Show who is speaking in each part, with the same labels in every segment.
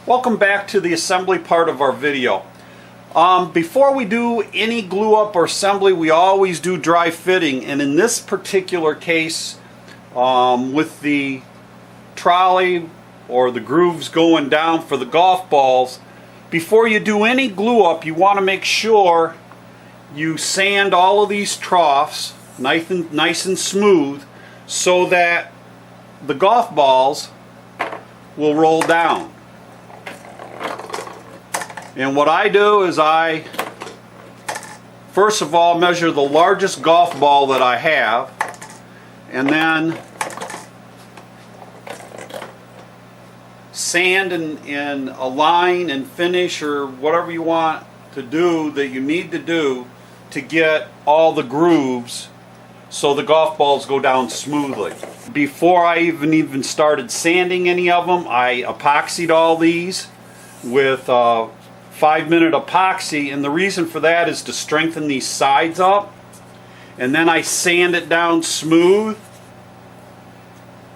Speaker 1: Welcome back to the assembly part of our video. Before we do any glue up or assembly, we always do dry fitting, and in this particular case, with the trolley or the grooves going down for the golf balls, before you do any glue up, you want to make sure you sand all of these troughs nice and smooth so that the golf balls will roll down. And what I do is I first of all measure the largest golf ball that I have, and then sand and align and finish or whatever you want to do that you need to do to get all the grooves so the golf balls go down smoothly. Before I even started sanding any of them, I epoxied all these with 5-minute epoxy, and the reason for that is to strengthen these sides up, and then I sand it down smooth,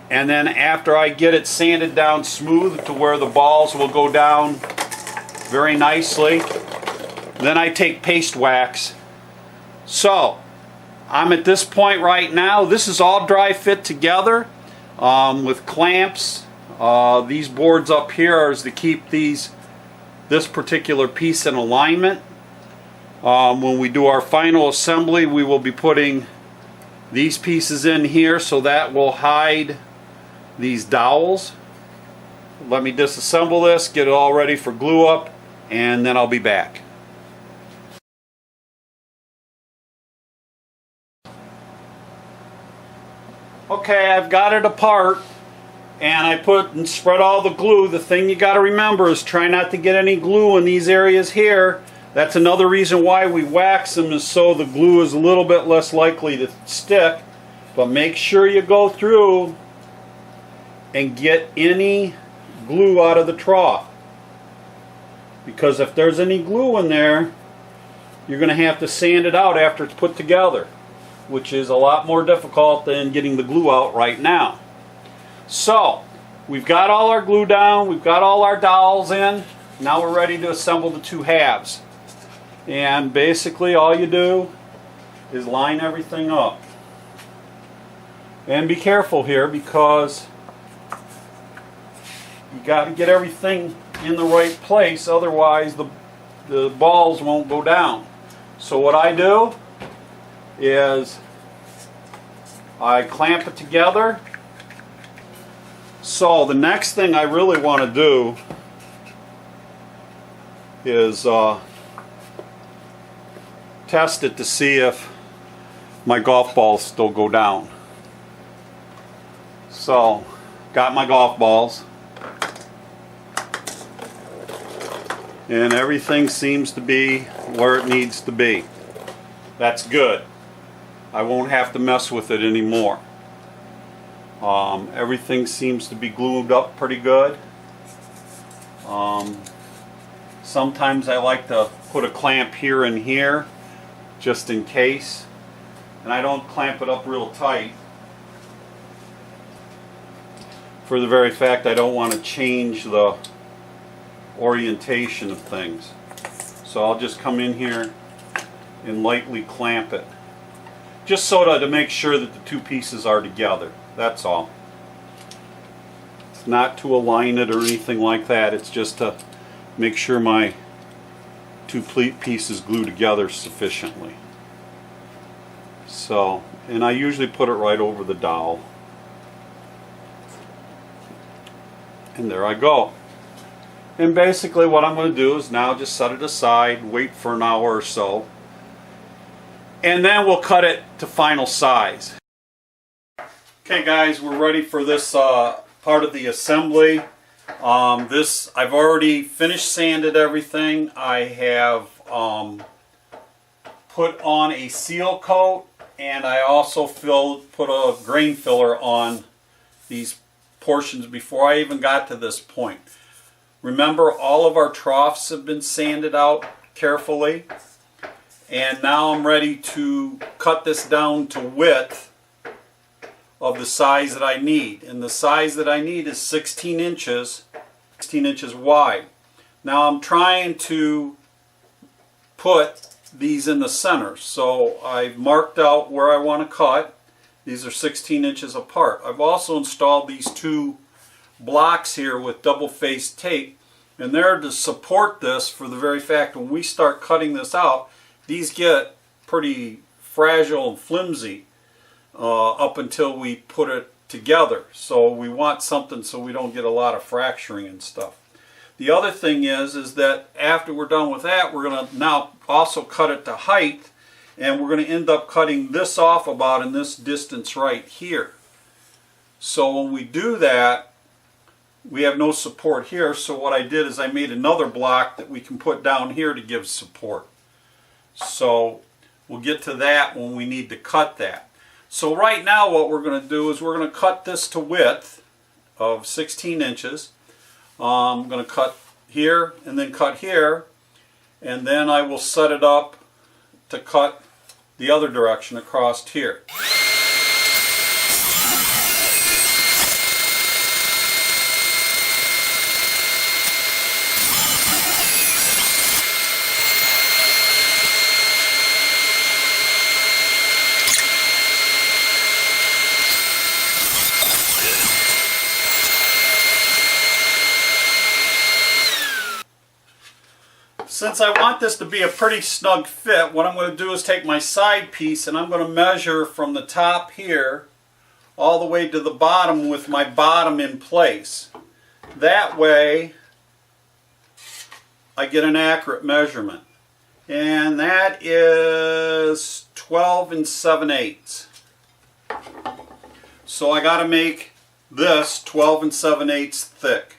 Speaker 1: and then after I get it sanded down smooth to where the balls will go down very nicely, then I take paste wax. So I'm at this point right now. This is all dry fit together with clamps. These boards up here are to keep this particular piece in alignment. When we do our final assembly, we will be putting these pieces in here, so that will hide these dowels. Let me disassemble this, get it all ready for glue up, and then I'll be back. Okay, I've got it apart, and I put and spread all the glue. The thing you got to remember is try not to get any glue in these areas here. That's another reason why we wax them, is so the glue is a little bit less likely to stick. But make sure you go through and get any glue out of the trough, because if there's any glue in there, you're going to have to sand it out after it's put together, which is a lot more difficult than getting the glue out right now. So we've got all our glue down, we've got all our dowels in. Now we're ready to assemble the two halves, and basically all you do is line everything up. And be careful here, because you got to get everything in the right place, otherwise the balls won't go down. So what I do is I clamp it together. So the next thing I really want to do is test it to see if my golf balls still go down. So got my golf balls, and everything seems to be where it needs to be. That's good. I won't have to mess with it anymore. Everything seems to be glued up pretty good. Sometimes I like to put a clamp here and here just in case, and I don't clamp it up real tight for the very fact I don't want to change the orientation of things. So I'll just come in here and lightly clamp it, just so to make sure that the two pieces are together. That's all. It's not to align it or anything like that. It's just to make sure my two pieces glue together sufficiently. So, and I usually put it right over the dowel. And there I go. And basically what I'm going to do is now just set it aside, wait for an hour or so, and then we'll cut it to final size. Okay guys, we're ready for this part of the assembly. I've already finished sanded everything. I have put on a seal coat, and I also put a grain filler on these portions before I even got to this point. Remember, all of our troughs have been sanded out carefully, and now I'm ready to cut this down to width of the size that I need. And the size that I need is 16 inches 16 inches wide. Now I'm trying to put these in the center, so I've marked out where I want to cut. These are 16 inches apart. I've also installed these two blocks here with double-faced tape, and they're to support this for the very fact when we start cutting this out, these get pretty fragile and flimsy up until we put it together. So we want something so we don't get a lot of fracturing and stuff. The other thing is that after we're done with that, we're going to now also cut it to height, and we're going to end up cutting this off about in this distance right here. So when we do that, we have no support here, so what I did is I made another block that we can put down here to give support. So we'll get to that when we need to cut that. So right now what we're going to do is we're going to cut this to width of 16 inches. I'm going to cut here and then cut here, and then I will set it up to cut the other direction across here. Since I want this to be a pretty snug fit, what I'm going to do is take my side piece and I'm going to measure from the top here all the way to the bottom with my bottom in place. That way I get an accurate measurement. And that is 12 7/8. So I got to make this 12 7/8 thick.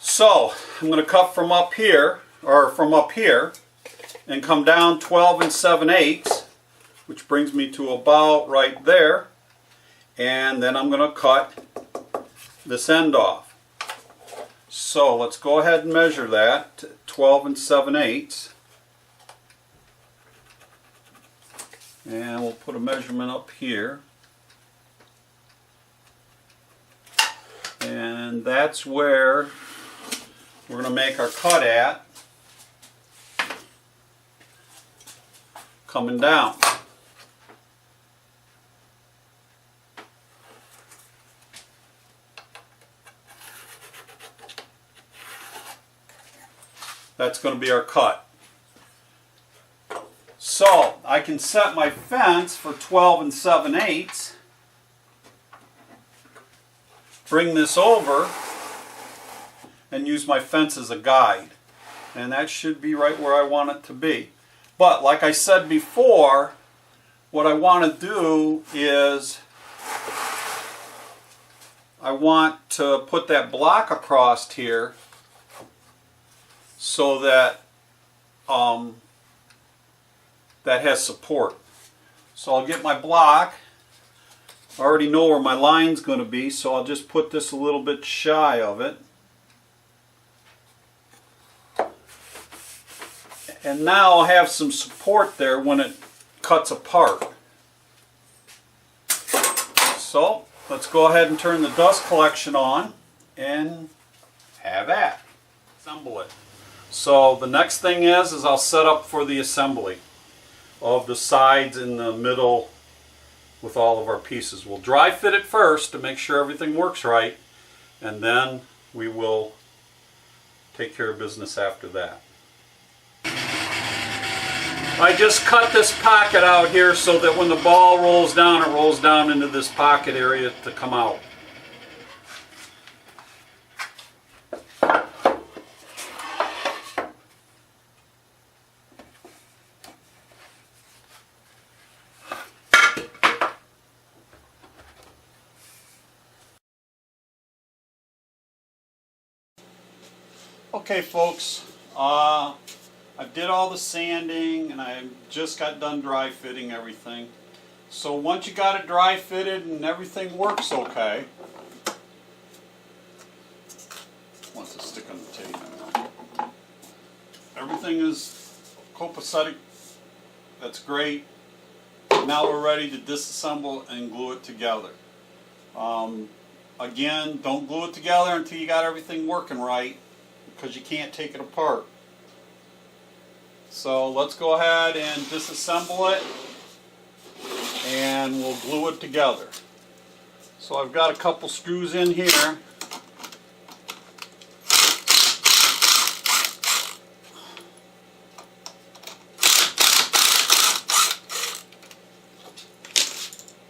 Speaker 1: So I'm going to cut from up here, and come down 12 7/8, which brings me to about right there, and then I'm going to cut this end off. So let's go ahead and measure that, 12 7/8, and we'll put a measurement up here, and that's where we're going to make our cut at, coming down. That's going to be our cut. So I can set my fence for 12 7/8, bring this over, and use my fence as a guide. And that should be right where I want it to be. But like I said before, what I want to do is I want to put that block across here so that that has support. So I'll get my block. I already know where my line's going to be, so I'll just put this a little bit shy of it. And now I'll have some support there when it cuts apart. So let's go ahead and turn the dust collection on and have at it. Assemble it. So the next thing is I'll set up for the assembly of the sides in the middle with all of our pieces. We'll dry fit it first to make sure everything works right, and then we will take care of business after that. I just cut this pocket out here so that when the ball rolls down, it rolls down into this pocket area to come out. Okay folks, I did all the sanding and I just got done dry fitting everything. So once you got it dry fitted and everything works okay, once it's stick on the tape, everything is copacetic. That's great. Now we're ready to disassemble and glue it together. Again, don't glue it together until you got everything working right, because you can't take it apart. So let's go ahead and disassemble it, and we'll glue it together. So I've got a couple screws in here.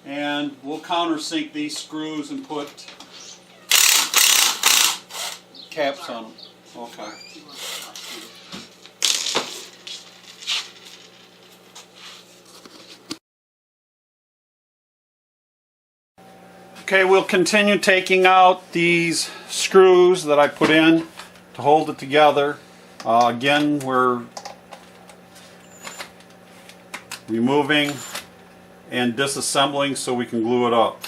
Speaker 1: And we'll countersink these screws and put caps on them. Okay. Okay, we'll continue taking out these screws that I put in to hold it together. Again, we're removing and disassembling so we can glue it up.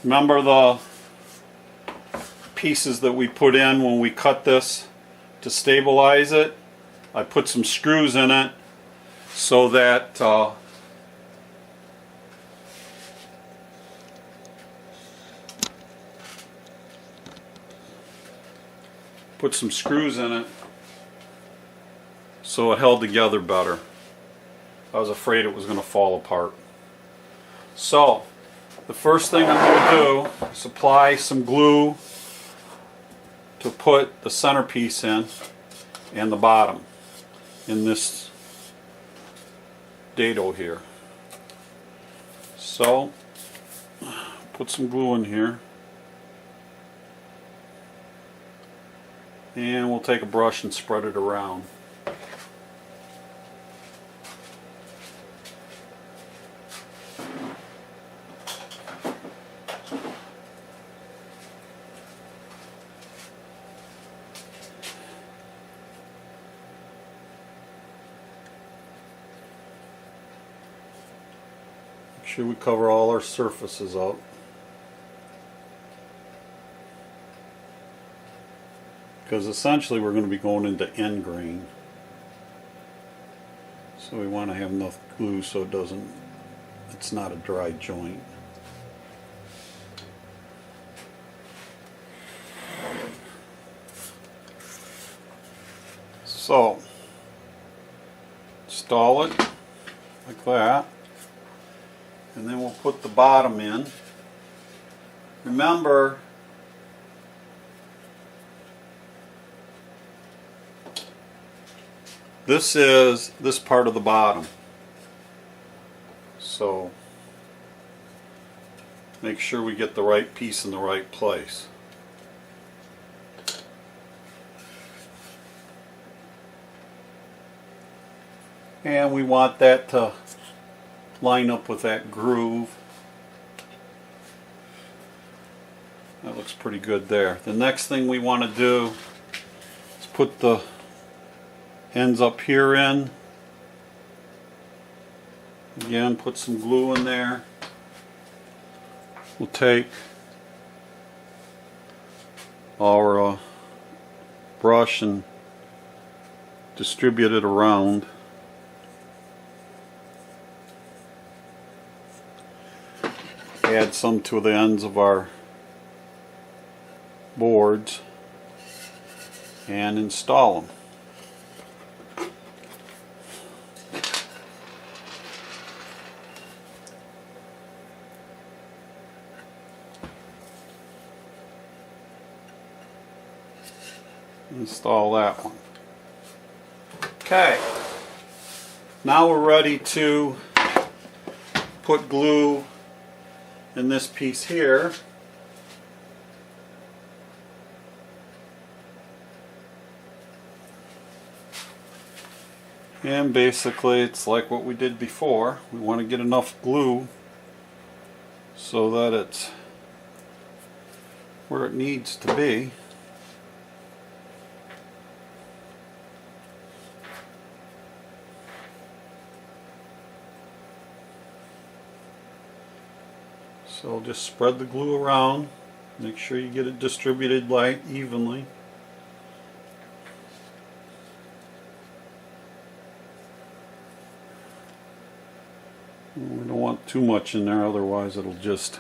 Speaker 1: Remember the pieces that we put in when we cut this to stabilize it? I put some screws in it so that put some screws in it so it held together better. I was afraid it was going to fall apart. So the first thing I'm going to do is apply some glue to put the centerpiece in and the bottom in this dado here. So put some glue in here, and we'll take a brush and spread it around. Make sure we cover all our surfaces up. Because essentially we're going to be going into end grain. So we want to have enough glue so it's not a dry joint. So install it like that. And then we'll put the bottom in. Remember, this is this part of the bottom. So make sure we get the right piece in the right place. And we want that to line up with that groove. That looks pretty good there. The next thing we want to do is put the ends up here in. Again, put some glue in there. We'll take our brush and distribute it around. Add some to the ends of our boards and install them. Install that one. Okay, now we're ready to put glue in this piece here. And basically it's like what we did before. We want to get enough glue so that it's where it needs to be. So just spread the glue around. Make sure you get it distributed evenly. We don't want too much in there, otherwise it'll just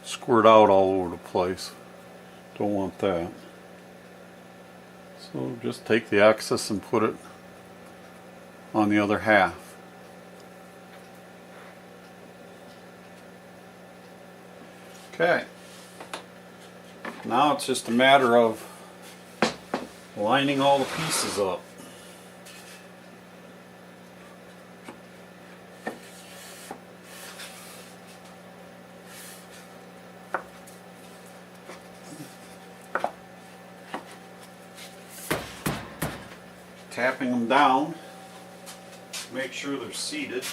Speaker 1: squirt out all over the place. Don't want that. So just take the excess and put it on the other half. Okay. Now it's just a matter of lining all the pieces up. Tapping them down, make sure they're seated.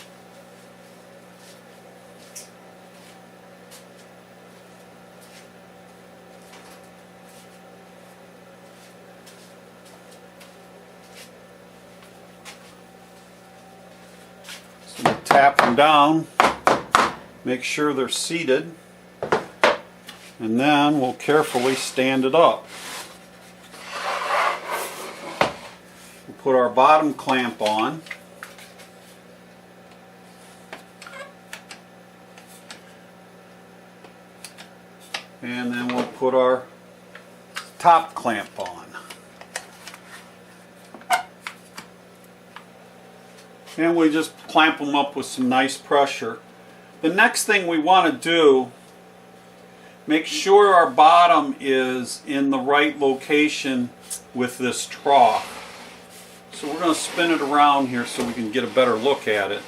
Speaker 1: So we'll tap them down, make sure they're seated, and then we'll carefully stand it up. Put our bottom clamp on, and then we'll put our top clamp on, and we just clamp them up with some nice pressure. The next thing we want to do, make sure our bottom is in the right location with this trough. So we're going to spin it around here so we can get a better look at it.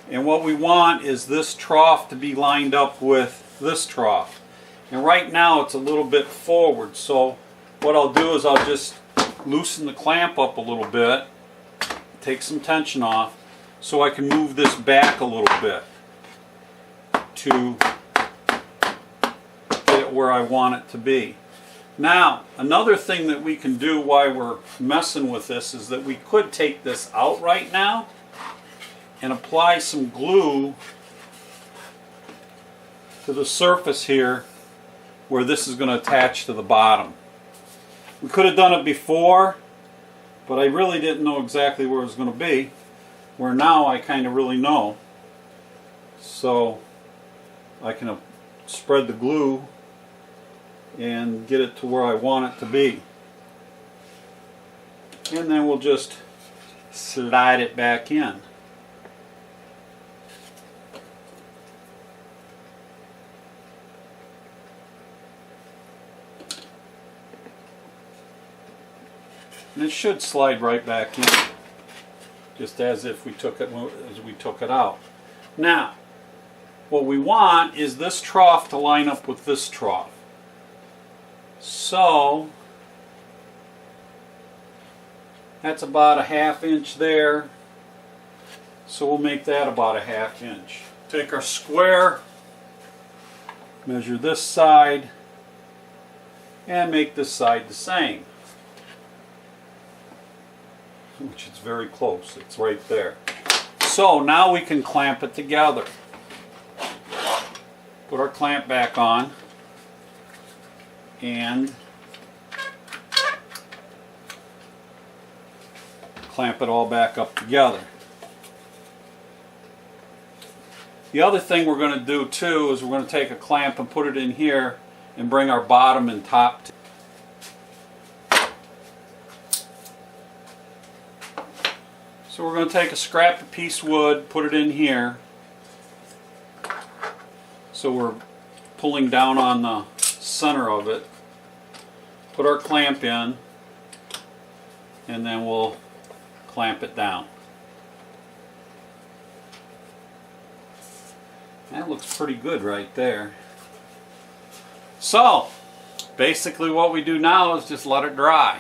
Speaker 1: And what we want is this trough to be lined up with this trough. And right now it's a little bit forward, so what I'll do is I'll just loosen the clamp up a little bit, take some tension off, so I can move this back a little bit to get it where I want it to be. Now, another thing that we can do while we're messing with this is that we could take this out right now and apply some glue to the surface here where this is going to attach to the bottom. We could have done it before, but I really didn't know exactly where it was going to be, where now I kind of really know. So I can spread the glue and get it to where I want it to be. And then we'll just slide it back in. And it should slide right back in, just as if we took it out. Now, what we want is this trough to line up with this trough. So that's about a 1/2 inch there. So we'll make that about a 1/2 inch. Take our square, measure this side, and make this side the same. Which is very close. It's right there. So now we can clamp it together. Put our clamp back on and clamp it all back up together. The other thing we're going to do too is we're going to take a clamp and put it in here and bring our bottom and top together. So we're going to take a scrap of piece of wood, put it in here. So we're pulling down on the center of it. Put our clamp in, and then we'll clamp it down. That looks pretty good right there. So, basically what we do now is just let it dry.